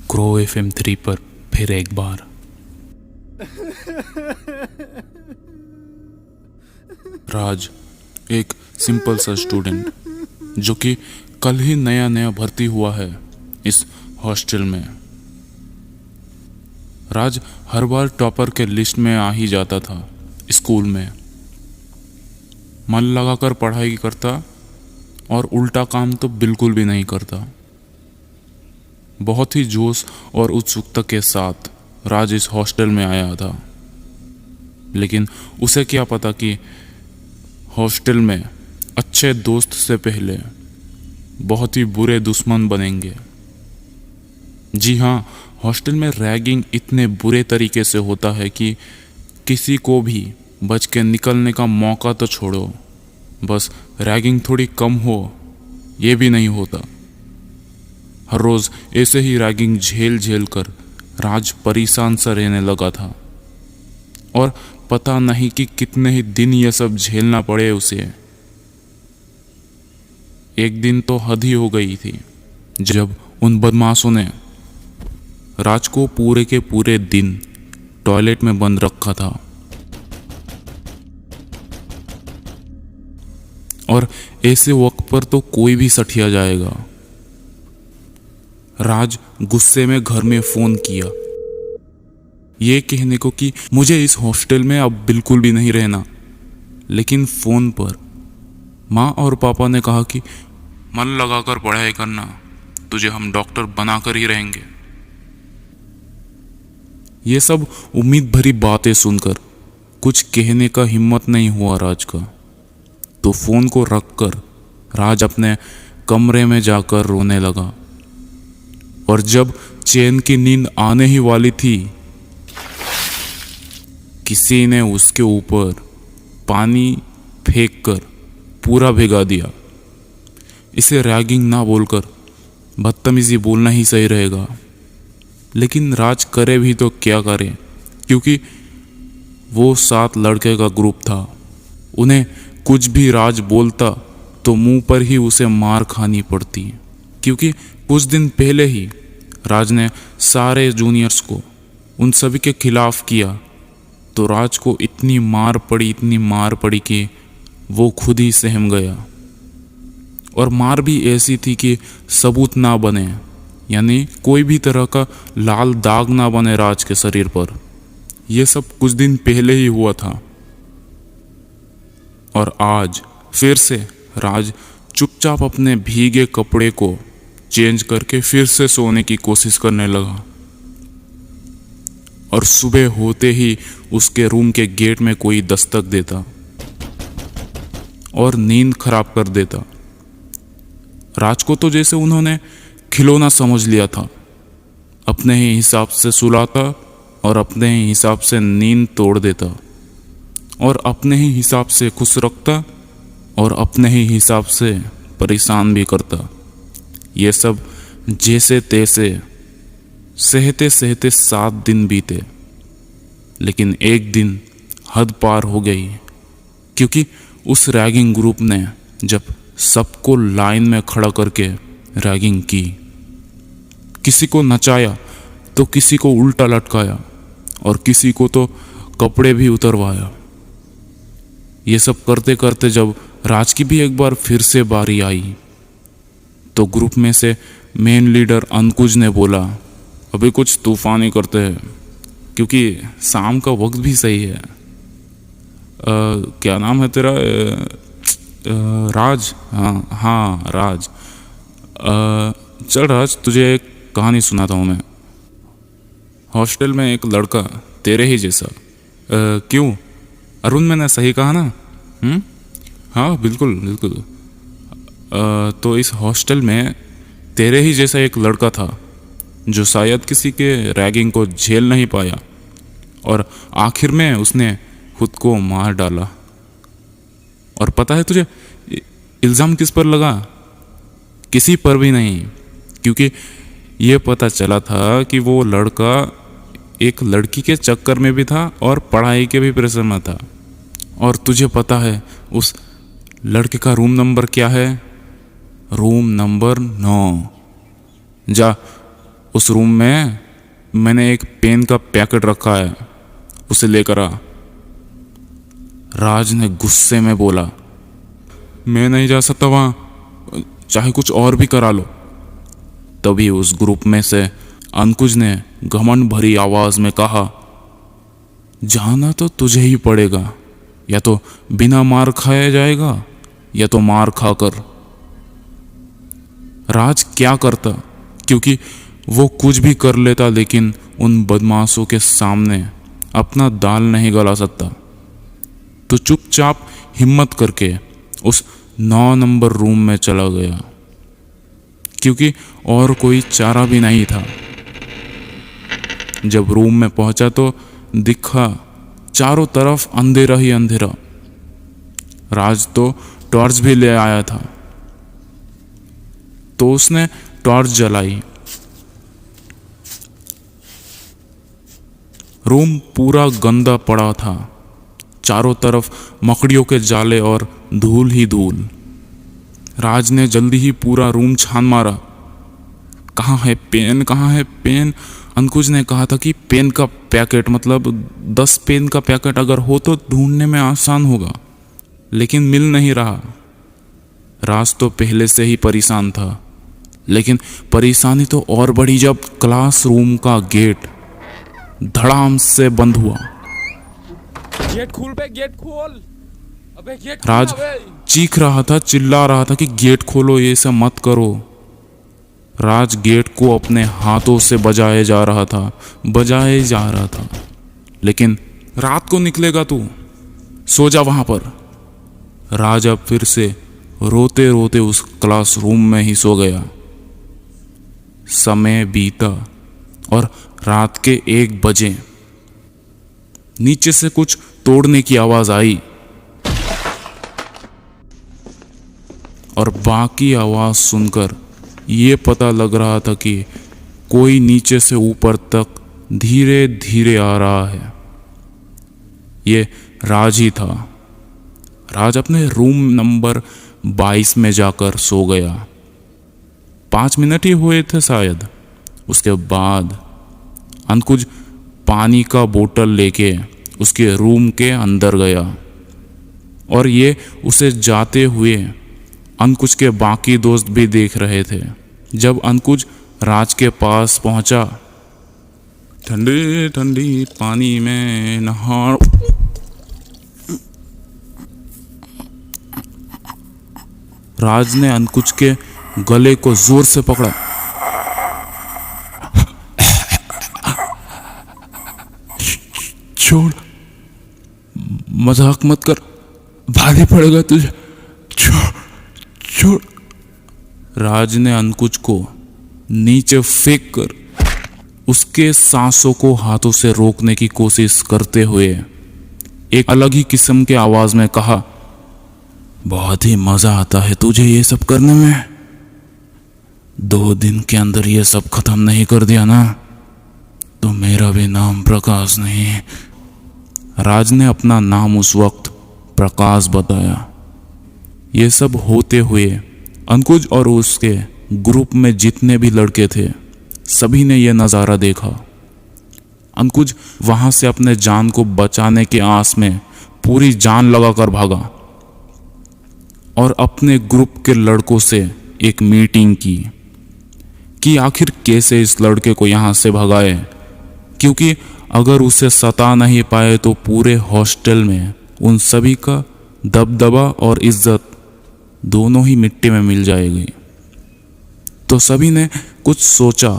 Crow FM 3 पर फिर एक बार। राज एक सिंपल सा स्टूडेंट जो कि कल ही नया नया भर्ती हुआ है इस हॉस्टल में। राज हर बार टॉपर के लिस्ट में आ ही जाता था। स्कूल में मन लगाकर पढ़ाई करता और उल्टा काम तो बिल्कुल भी नहीं करता। बहुत ही जोश और उत्सुकता के साथ राज इस हॉस्टल में आया था, लेकिन उसे क्या पता कि हॉस्टल में अच्छे दोस्त से पहले बहुत ही बुरे दुश्मन बनेंगे। जी हाँ, हॉस्टल में रैगिंग इतने बुरे तरीके से होता है कि किसी को भी बच के निकलने का मौका तो छोड़ो, बस रैगिंग थोड़ी कम हो ये भी नहीं होता। हर रोज ऐसे ही रैगिंग झेल झेल कर राज परेशान सा रहने लगा था और पता नहीं कि कितने ही दिन ये सब झेलना पड़े उसे। एक दिन तो हद ही हो गई थी जब उन बदमाशों ने राज को पूरे के पूरे दिन टॉयलेट में बंद रखा था और ऐसे वक्त पर तो कोई भी सठिया जाएगा। राज गुस्से में घर में फोन किया ये कहने को कि मुझे इस हॉस्टल में अब बिल्कुल भी नहीं रहना, लेकिन फोन पर माँ और पापा ने कहा कि मन लगाकर पढ़ाई करना, तुझे हम डॉक्टर बनाकर ही रहेंगे। ये सब उम्मीद भरी बातें सुनकर कुछ कहने का हिम्मत नहीं हुआ राज का। तो फोन को रखकर राज अपने कमरे में जाकर रोने लगा और जब चैन की नींद आने ही वाली थी, किसी ने उसके ऊपर पानी फेंककर पूरा भिगा दिया। इसे रैगिंग ना बोलकर बदतमीजी बोलना ही सही रहेगा, लेकिन राज करे भी तो क्या करे, क्योंकि वो 7 लड़के का ग्रुप था। उन्हें कुछ भी राज बोलता तो मुंह पर ही उसे मार खानी पड़ती, क्योंकि कुछ दिन पहले ही राज ने सारे जूनियर्स को उन सभी के खिलाफ किया। तो राज को इतनी मार पड़ी कि वो खुद ही सहम गया। और मार भी ऐसी थी कि सबूत ना बने, यानी कोई भी तरह का लाल दाग ना बने राज के शरीर पर। यह सब कुछ दिन पहले ही हुआ था और आज फिर से राज चुपचाप अपने भीगे कपड़े को चेंज करके फिर से सोने की कोशिश करने लगा। और सुबह होते ही उसके रूम के गेट में कोई दस्तक देता और नींद खराब कर देता। राज को तो जैसे उन्होंने खिलौना समझ लिया था। अपने ही हिसाब से सुलाता और अपने ही हिसाब से नींद तोड़ देता और अपने ही हिसाब से खुश रखता और अपने ही हिसाब से परेशान भी करता। ये सब जैसे तैसे सहते सहते 7 दिन बीते, लेकिन एक दिन हद पार हो गई, क्योंकि उस रैगिंग ग्रुप ने जब सबको लाइन में खड़ा करके रैगिंग की, किसी को नचाया तो किसी को उल्टा लटकाया और किसी को तो कपड़े भी उतरवाया। ये सब करते करते जब राज की भी एक बार फिर से बारी आई, तो ग्रुप में से मेन लीडर अंकुज ने बोला, अभी कुछ तूफान ही करते हैं, क्योंकि शाम का वक्त भी सही है। क्या नाम है तेरा? राज? हाँ राज। चल राज, तुझे एक कहानी सुनाता हूँ मैं। हॉस्टल में एक लड़का तेरे ही जैसा। क्यों अरुण, मैंने सही कहा ना? हाँ बिल्कुल बिल्कुल। तो इस हॉस्टल में तेरे ही जैसा एक लड़का था जो शायद किसी के रैगिंग को झेल नहीं पाया और आखिर में उसने खुद को मार डाला। और पता है तुझे इल्ज़ाम किस पर लगा? किसी पर भी नहीं, क्योंकि ये पता चला था कि वो लड़का एक लड़की के चक्कर में भी था और पढ़ाई के भी प्रेशर में था। और तुझे पता है उस लड़के का रूम नंबर क्या है? Room number 9। जा, उस रूम में मैंने एक पेन का पैकेट रखा है, उसे लेकर आ। राज ने गुस्से में बोला। मैं नहीं जा सकता वहां, चाहे कुछ और भी करा लो। तभी उस ग्रुप में से अंकुज ने घमंड भरी आवाज में कहा, जाना तो तुझे ही पड़ेगा, या तो बिना मार खाया जाएगा या तो मार खाकर। राज क्या करता, क्योंकि वो कुछ भी कर लेता, लेकिन उन बदमाशों के सामने अपना दाल नहीं गला सकता। तो चुपचाप हिम्मत करके उस 9 नंबर रूम में चला गया, क्योंकि और कोई चारा भी नहीं था। जब रूम में पहुंचा तो दिखा चारों तरफ अंधेरा ही अंधेरा। राज तो टॉर्च भी ले आया था, तो उसने टॉर्च जलाई। रूम पूरा गंदा पड़ा था, चारों तरफ मकड़ियों के जाले और धूल ही धूल। राज ने जल्दी ही पूरा रूम छान मारा। कहाँ है पेन, कहाँ है पेन? अंकुज ने कहा था कि पेन का पैकेट, मतलब 10 पेन का पैकेट अगर हो तो ढूंढने में आसान होगा, लेकिन मिल नहीं रहा। राज तो पहले से ही परेशान था, लेकिन परेशानी तो और बढ़ी जब क्लासरूम का गेट धड़ाम से बंद हुआ। गेट खोल बे, गेट खोल। अबे गेट खोल। राज चीख रहा था, चिल्ला रहा था कि गेट खोलो, ये सब मत करो। राज गेट को अपने हाथों से बजाए जा रहा था, लेकिन रात को निकलेगा तू, सो जा वहां पर। राज अब फिर से रोते रोते उस क्लासरूम में ही सो गया। समय बीता और रात के 1 बजे नीचे से कुछ तोड़ने की आवाज आई और बाकी आवाज सुनकर ये पता लग रहा था कि कोई नीचे से ऊपर तक धीरे धीरे आ रहा है। ये राज ही था। राज अपने रूम नंबर 22 में जाकर सो गया। 5 मिनट ही हुए थे शायद। उसके बाद अंकुज पानी का बोतल लेके उसके रूम के अंदर गया और ये उसे जाते हुए अंकुज के बाकी दोस्त भी देख रहे थे। जब अंकुज राज के पास पहुंचा, ठंडे ठंडी पानी में नहा। राज ने अंकुज के गले को जोर से पकड़ा। छोड़, मजाक मत कर, भारी पड़ेगा तुझे, छोड़। राज ने अंकुज को नीचे फेंक कर उसके सांसों को हाथों से रोकने की कोशिश करते हुए एक अलग ही किस्म के आवाज में कहा, बहुत ही मजा आता है तुझे ये सब करने में। 2 दिन के अंदर ये सब खत्म नहीं कर दिया ना तो मेरा भी नाम प्रकाश नहीं। राज ने अपना नाम उस वक्त प्रकाश बताया। ये सब होते हुए अंकुज और उसके ग्रुप में जितने भी लड़के थे सभी ने यह नज़ारा देखा। अंकुज वहां से अपने जान को बचाने के आस में पूरी जान लगाकर भागा और अपने ग्रुप के लड़कों से एक मीटिंग की कि आखिर कैसे इस लड़के को यहाँ से भगाए, क्योंकि अगर उसे सता नहीं पाए तो पूरे हॉस्टल में उन सभी का दबदबा और इज्जत दोनों ही मिट्टी में मिल जाएगी। तो सभी ने कुछ सोचा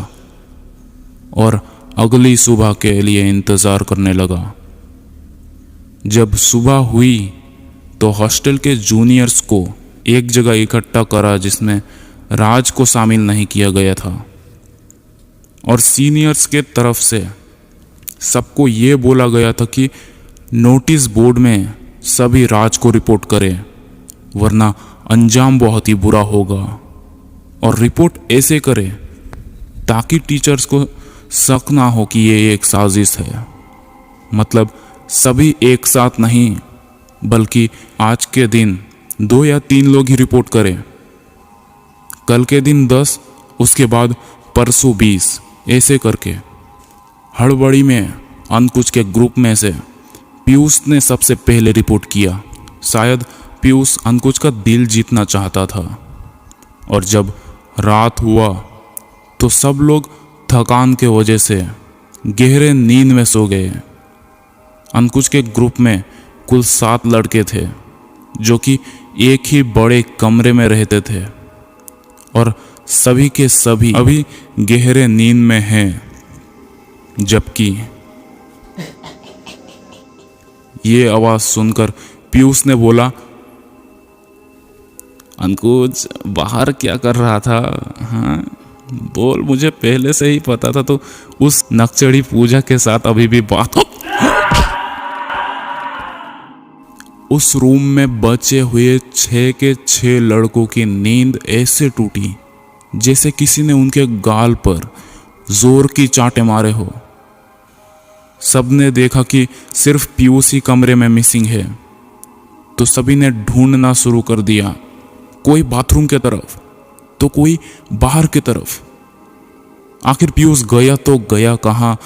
और अगली सुबह के लिए इंतज़ार करने लगा। जब सुबह हुई तो हॉस्टल के जूनियर्स को एक जगह इकट्ठा करा जिसमें राज को शामिल नहीं किया गया था, और सीनियर्स के तरफ से सबको ये बोला गया था कि नोटिस बोर्ड में सभी राज को रिपोर्ट करें, वरना अंजाम बहुत ही बुरा होगा। और रिपोर्ट ऐसे करें ताकि टीचर्स को शक ना हो कि ये एक साजिश है। मतलब सभी एक साथ नहीं, बल्कि आज के दिन 2 या 3 लोग ही रिपोर्ट करें। कल के दिन 10, उसके बाद परसों 20, ऐसे करके हड़बड़ी में अंकुश के ग्रुप में से पीयूष ने सबसे पहले रिपोर्ट किया। शायद पीयूष अंकुश का दिल जीतना चाहता था। और जब रात हुआ तो सब लोग थकान के वजह से गहरे नींद में सो गए। अंकुश के ग्रुप में कुल 7 लड़के थे जो कि एक ही बड़े कमरे में रहते थे और सभी के सभी अभी गहरे नींद में हैं। जबकि ये आवाज सुनकर पीयूष ने बोला, अंकुश बाहर क्या कर रहा था? हाँ बोल, मुझे पहले से ही पता था तो उस नक्चड़ी पूजा के साथ अभी भी बात हो। उस रूम में बचे हुए 6 के 6 लड़कों की नींद ऐसे टूटी जैसे किसी ने उनके गाल पर जोर की चांटे मारे हो। सबने देखा कि सिर्फ पीयूष ही कमरे में मिसिंग है, तो सभी ने ढूंढना शुरू कर दिया। कोई बाथरूम के तरफ तो कोई बाहर की तरफ। आखिर पीयूष गया तो गया कहाँ,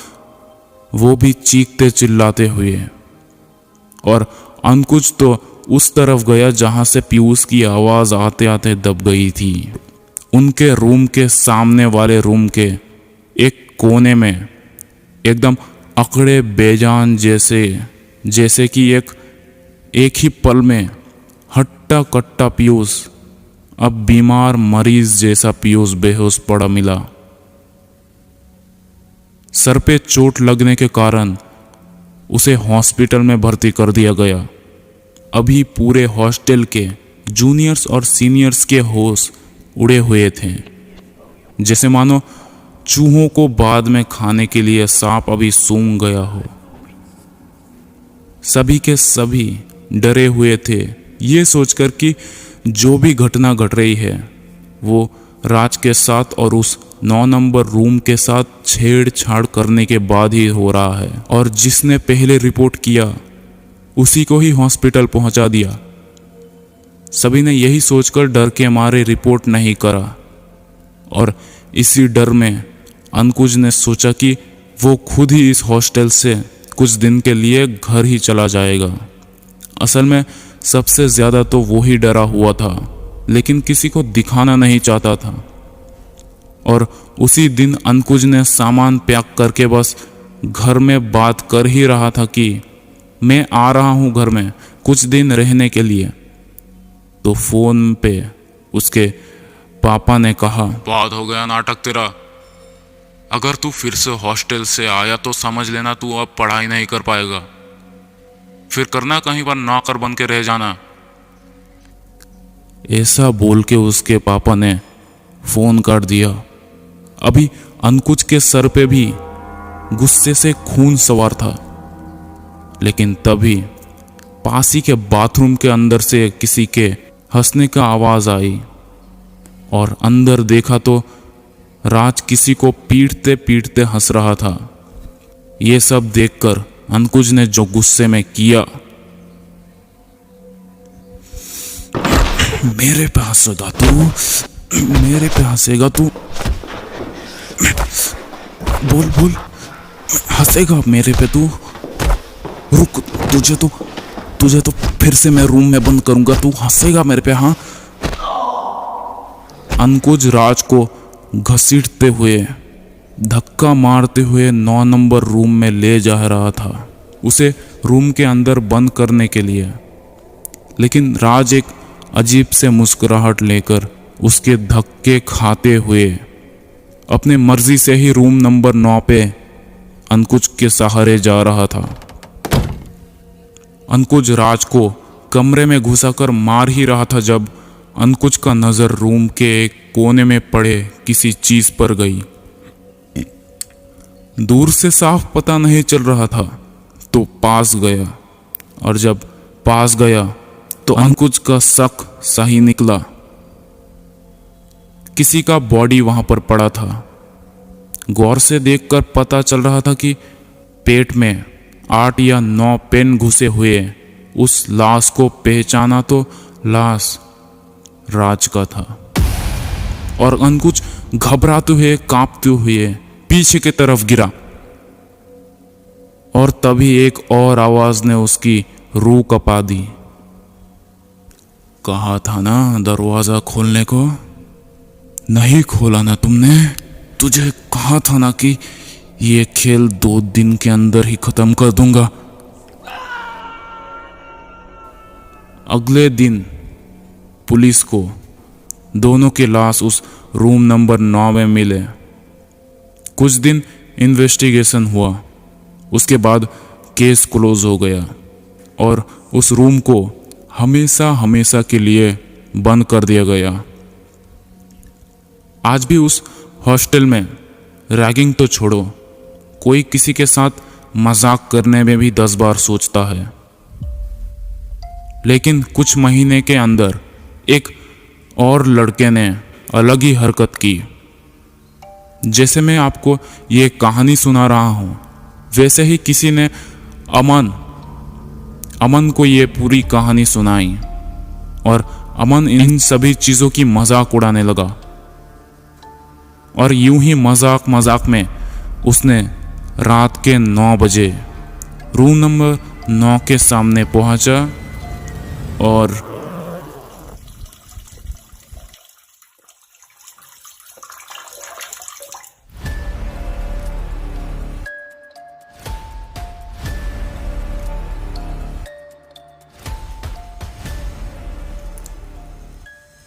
वो भी चीखते चिल्लाते हुए। और अंकुश तो उस तरफ गया जहां से पीयूष की आवाज आते आते दब गई थी। उनके रूम के सामने वाले रूम के एक कोने में एकदम अकड़े बेजान जैसे कि एक ही पल में हट्टा कट्टा पीयूष, अब बीमार मरीज जैसा पीयूष बेहोश पड़ा मिला। सर पे चोट लगने के कारण उसे हॉस्पिटल में भर्ती कर दिया गया। अभी पूरे हॉस्टल के जूनियर्स और सीनियर्स के होश उड़े हुए थे, जैसे मानो चूहों को बाद में खाने के लिए सांप अभी सूंघ गया हो। सभी के सभी डरे हुए थे, ये सोचकर कि जो भी घटना घट रही है वो राज के साथ और उस 9 नंबर रूम के साथ छेड़छाड़ करने के बाद ही हो रहा है। और जिसने पहले रिपोर्ट किया उसी को ही हॉस्पिटल पहुंचा दिया। सभी ने यही सोचकर डर के मारे रिपोर्ट नहीं करा। और इसी डर में अंकुश ने सोचा कि वो खुद ही इस हॉस्टल से कुछ दिन के लिए घर ही चला जाएगा। असल में सबसे ज्यादा तो वो ही डरा हुआ था, लेकिन किसी को दिखाना नहीं चाहता था। और उसी दिन अंकुश ने सामान पैक करके बस घर में बात कर ही रहा था कि मैं आ रहा हूं घर में कुछ दिन रहने के लिए, तो फोन पे उसके पापा ने कहा, बहुत हो गया नाटक तेरा। अगर तू फिर से हॉस्टल से आया तो समझ लेना तू अब पढ़ाई नहीं कर पाएगा। फिर करना कहीं पर नौकर बन के रह जाना। ऐसा बोल के उसके पापा ने फोन काट दिया। अभी अंकुश के सर पे भी गुस्से से खून सवार था, लेकिन तभी पास ही के बाथरूम के अंदर से किसी के हंसने का आवाज आई और अंदर देखा तो राज किसी को पीटते पीटते हंस रहा था। ये सब देखकर अंकुश ने जो गुस्से में किया, मेरे पे हंसेगा तू, मेरे पे हंसेगा तू, बोल बोल, हंसेगा मेरे पे तू? रुक, तुझे तो फिर से मैं रूम में बंद करूंगा, तू हंसेगा मेरे पे? हाँ। अंकुश राज को घसीटते हुए धक्का मारते हुए 9 नंबर रूम में ले जा रहा था, उसे रूम के अंदर बंद करने के लिए। लेकिन राज एक अजीब से मुस्कुराहट लेकर उसके धक्के खाते हुए अपने मर्जी से ही रूम नंबर 9 पे अंकुश के सहारे जा रहा था। अंकुश राज को कमरे में घुसाकर मार ही रहा था जब अंकुश का नजर रूम के एक कोने में पड़े किसी चीज पर गई। दूर से साफ पता नहीं चल रहा था, तो पास गया, और जब पास गया तो अंकुश का शक सही निकला। किसी का बॉडी वहां पर पड़ा था। गौर से देखकर पता चल रहा था कि पेट में 8 या 9 पेन घुसे हुए। उस लाश को पहचाना तो लाश राज का था। और अंकुश घबराते हुए कांपते हुए पीछे की तरफ गिरा। और तभी एक और आवाज ने उसकी रूह कपा दी। कहा था ना दरवाजा खोलने को, नहीं खोला ना तुमने। तुझे कहा था ना कि ये खेल 2 दिन के अंदर ही खत्म कर दूंगा। अगले दिन पुलिस को दोनों की लाश उस रूम नंबर 9 में मिले। कुछ दिन इन्वेस्टिगेशन हुआ, उसके बाद केस क्लोज हो गया और उस रूम को हमेशा हमेशा के लिए बंद कर दिया गया। आज भी उस हॉस्टल में रैगिंग तो छोड़ो, कोई किसी के साथ मजाक करने में भी 10 बार सोचता है। लेकिन कुछ महीने के अंदर एक और लड़के ने अलग ही हरकत की। जैसे मैं आपको ये कहानी सुना रहा हूँ, वैसे ही किसी ने अमन को ये पूरी कहानी सुनाई और अमन इन सभी चीज़ों की मजाक उड़ाने लगा। और यूं ही मजाक मजाक में उसने रात के 9 बजे रूम नंबर 9 के सामने पहुंचा और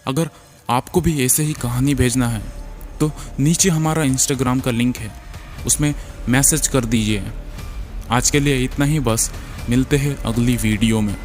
अगर आपको भी ऐसे ही कहानी भेजना है तो नीचे हमारा इंस्टाग्राम का लिंक है, उसमें मैसेज कर दीजिए। आज के लिए इतना ही, बस मिलते हैं अगली वीडियो में।